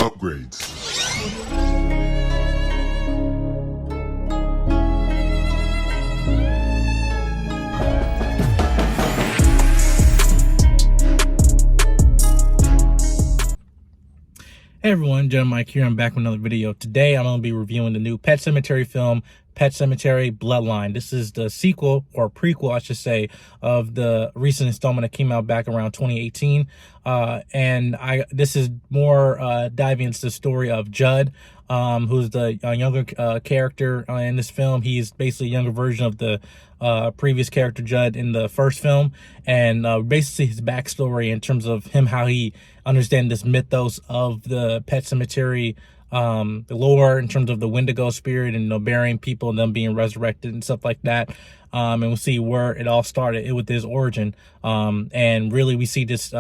Upgrades. Hey everyone, John Mike here. I'm back with another video. Today I'm going to be reviewing the new Pet Sematary film, Pet Sematary Bloodline. This is the sequel, or prequel I should say, of the recent installment that came out back around 2018. This is more diving into the story of Judd, who's the younger character in this film. He's basically a younger version of the previous character Judd in the first film, and basically his backstory in terms of him, how he understands this mythos of the Pet Sematary, the lore in terms of the Wendigo spirit and burying people and them being resurrected and stuff like that. And we'll see where it all started with his origin. And really we see this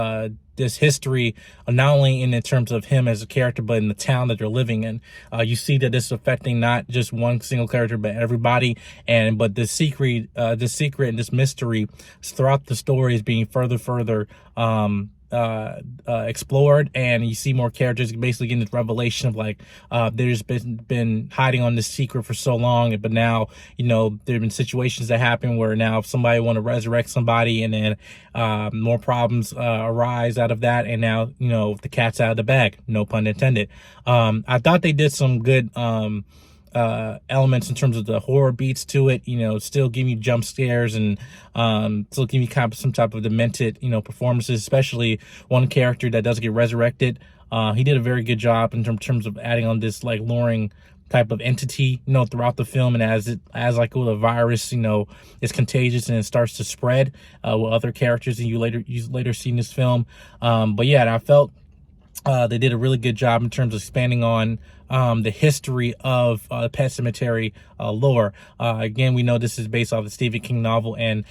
this history, not only in terms of him as a character, but in the town that they're living in. You see that this is affecting not just one single character, but everybody. But the secret and this mystery throughout the story is being further explored, and you see more characters basically getting this revelation of like there's been hiding on this secret for so long, but now there have been situations that happen where now if somebody want to resurrect somebody, and then more problems arise out of that, and now the cat's out of the bag, no pun intended. I thought they did some good elements in terms of the horror beats to it, still give you jump scares and still give you kind of some type of demented performances, especially one character that does get resurrected. He did a very good job in terms of adding on this like luring type of entity throughout the film, and as like with a virus, it's contagious and it starts to spread with other characters, and you later see in this film. But yeah, I felt they did a really good job in terms of expanding on the history of Pet Sematary lore. Again, we know this is based off the Stephen King novel, and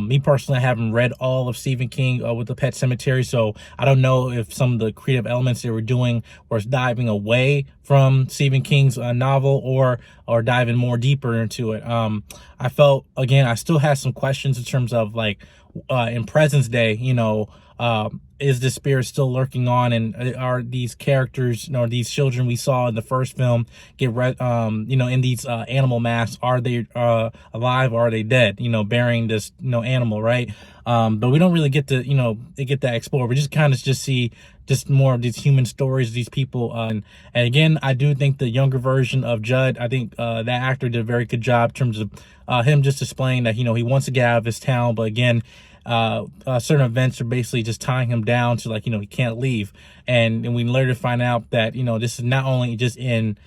me personally, I haven't read all of Stephen King with the Pet Sematary, so I don't know if some of the creative elements they were doing was diving away from Stephen King's novel or diving more deeper into it. I felt, again, I still had some questions in terms of like in President's Day, is the spirit still lurking on, and are these characters, these children we saw in the first film get in these animal masks, are they alive or are they dead, burying this animal, right? But we don't really get to get that explored. We just kind of see just more of these human stories, these people, and again, I do think the younger version of Judd, I think that actor did a very good job in terms of him just displaying that he wants to get out of his town, but again, certain events are basically just tying him down to, like, he can't leave. And we later find out that, this is not only just in,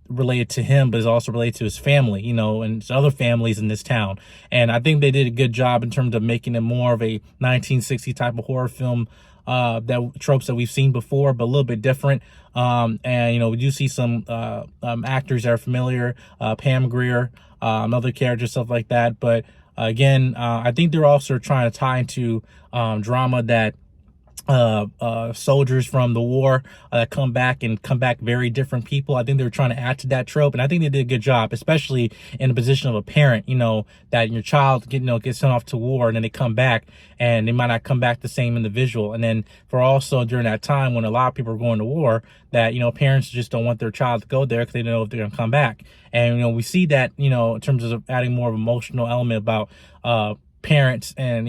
related to him, but it's also related to his family, and other families in this town. And I think they did a good job in terms of making it more of a 1960 type of horror film, that tropes that we've seen before, but a little bit different. And, we do see some, actors that are familiar, Pam Grier, other characters, stuff like that. But, again, I think they're also trying to tie into drama that soldiers from the war that come back very different people. I think they were trying to add to that trope, and I think they did a good job, especially in the position of a parent, that your child gets sent off to war, and then they come back and they might not come back the same individual. And then for also during that time when a lot of people are going to war, that parents just don't want their child to go there because they don't know if they're gonna come back. And we see that in terms of adding more of an emotional element about parents and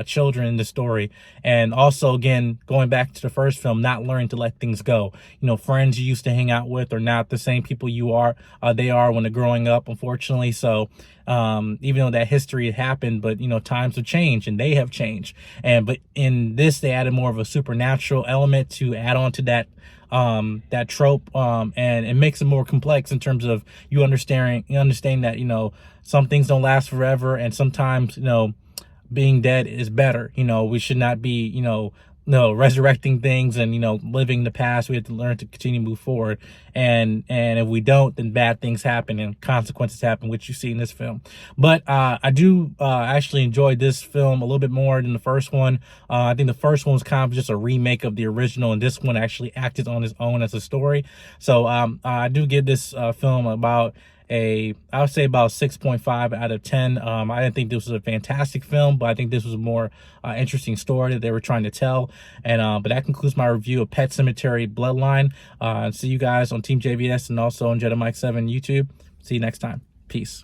children in the story. And also, again, going back to the first film, not learning to let things go. Friends you used to hang out with are not the same people they are when they're growing up, unfortunately. So even though that history had happened, but times have changed and they have changed. But in this, they added more of a supernatural element to add on to that trope, and it makes it more complex in terms of you understand that some things don't last forever, and sometimes being dead is better. We should not be resurrecting things and living the past. We have to learn to continue to move forward, and if we don't, then bad things happen and consequences happen, which you see in this film. But I do actually enjoy this film a little bit more than the first one. I think the first one was kind of just a remake of the original, and this one actually acted on its own as a story. So I do give this film about I would say about 6.5 out of 10. I didn't think this was a fantastic film, but I think this was a more interesting story that they were trying to tell. And but that concludes my review of Pet Sematary Bloodline. See you guys on Team JVS and also on Jedi Mike 7 YouTube. See you next time. Peace.